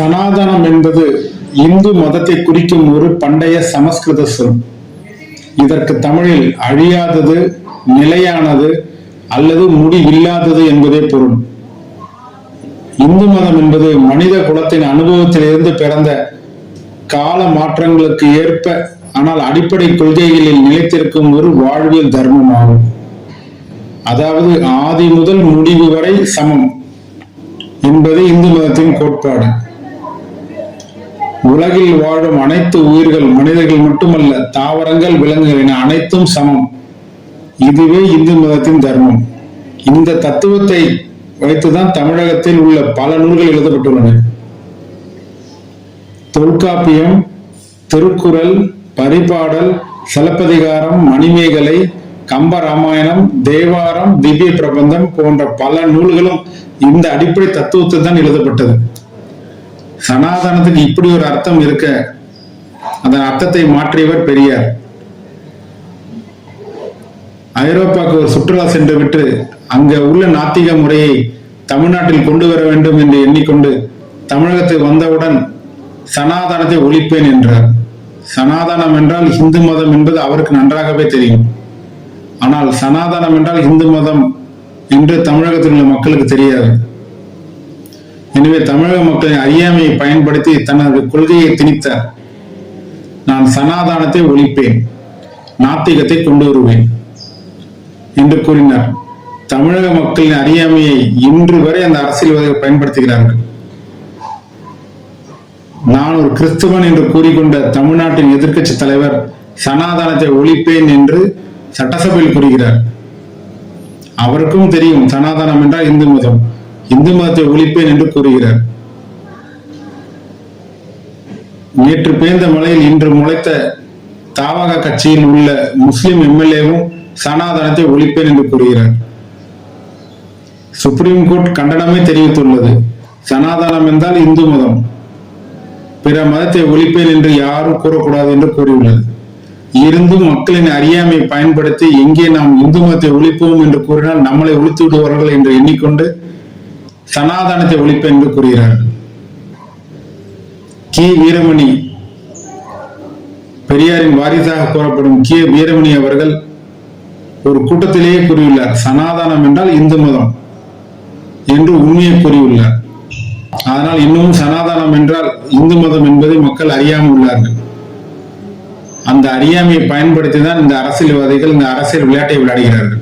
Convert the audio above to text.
சனாதனம் என்பது இந்து மதத்தை குறிக்கும் ஒரு பண்டைய சமஸ்கிருத சொல். இதற்கு தமிழில் அழியாதது, நிலையானது அல்லது முடிவில்லாதது என்பதே பொருள். இந்து மதம் என்பது மனித குலத்தின் அனுபவத்திலிருந்து பிறந்த கால மாற்றங்களுக்கு ஏற்ப ஆனால் அடிப்படை கொள்கைகளில் நிலைத்திருக்கும் ஒரு வாழ்வியல் தர்மம் ஆகும். அதாவது ஆதி முதல் முடிவு வரை சமம் என்பது இந்து மதத்தின் கோட்பாடு. உலகில் வாழும் அனைத்து உயிர்கள், மனிதர்கள் மட்டுமல்ல, தாவரங்கள், விலங்குகள் என அனைத்தும் சமம். இதுவே இந்து மதத்தின் தர்மம். இந்த தத்துவத்தை வைத்துதான் தமிழகத்தில் உள்ள பல நூல்கள் எழுதப்பட்டுள்ளன. தொல்காப்பியம், திருக்குறள், பரிபாடல், சிலப்பதிகாரம், மணிமேகலை, கம்பராமாயணம், தேவாரம், திவ்ய பிரபந்தம் போன்ற பல நூல்களும் இந்த அடிப்படை தத்துவத்தை தான் எழுதப்பட்டது. சனாதனத்துக்கு இப்படி ஒரு அர்த்தம் இருக்க அதன் அர்த்தத்தை மாற்றியவர் பெரியார். ஐரோப்பாவுக்கு ஒரு சுற்றுலா சென்று விட்டு அங்க உள்ள நாத்திக முறையை தமிழ்நாட்டில் கொண்டு வர வேண்டும் என்று எண்ணிக்கொண்டு தமிழகத்தில் வந்தவுடன் சனாதனத்தை ஒழிப்பேன் என்றார். சனாதனம் என்றால் இந்து மதம் என்பது அவருக்கு நன்றாகவே தெரியும். ஆனால் சனாதனம் என்றால் இந்து மதம் என்று தமிழகத்தில் உள்ள மக்களுக்கு தெரியாது. எனவே தமிழக மக்களின் அறியாமையை பயன்படுத்தி தனது கொள்கையை திணித்தார். நான் சனாதனத்தை ஒழிப்பேன், நாத்திகத்தை கொண்டு வருவேன் என்று கூறினார். தமிழக மக்களின் அறியாமையை இன்று வரை அந்த அரசியல்வாதிகள் பயன்படுத்துகிறார்கள். நான் ஒரு கிறிஸ்துவன் என்று கூறிக்கொண்ட தமிழ்நாட்டின் எதிர்க்கட்சி தலைவர் சனாதனத்தை ஒழிப்பேன் என்று சட்டசபையில் கூறுகிறார். அவருக்கும் தெரியும் சனாதனம் என்றால் இந்து மதம், இந்து மதத்தை ஒழிப்பேன் என்று கூறுகிறார். நேற்று பெய்த மழையில் இன்று முளைத்த தாவக கட்சியில் உள்ள முஸ்லிம் எம்எல்ஏவும் சனாதனத்தை ஒழிப்பேன் என்று கூறுகிறார். சுப்ரீம் கோர்ட் கண்டனமே தெரிவித்துள்ளது. சனாதனம் என்றால் இந்து மதம், பிற மதத்தை ஒழிப்பேன் என்று யாரும் கூறக்கூடாது என்று கூறியுள்ளது. இருந்தும் மக்களின் அறியாமை பயன்படுத்தி எங்கே நாம் இந்து மதத்தை ஒழிப்போம் என்று கூறினால் நம்மளை ஒழித்து விடுவார்கள் என்று எண்ணிக்கொண்டு சனாதனத்தை ஒழிப்பேன் என்று கூறுகிறார்கள். கி வீரமணி, பெரியாரின் வாரிசாக கூறப்படும் கி வீரமணி அவர்கள் ஒரு கூட்டத்திலேயே கூறியுள்ளார், சனாதனம் என்றால் இந்து மதம் என்று உண்மையை கூறியுள்ளார். அதனால் இன்னமும் சனாதனம் என்றால் இந்து மதம் என்பதை மக்கள் அறியாமல் உள்ளார்கள். அந்த அறியாமையை பயன்படுத்தி தான் இந்த அரசியல்வாதிகள் இந்த அரசியல் விளையாட்டை விளையாடுகிறார்கள்.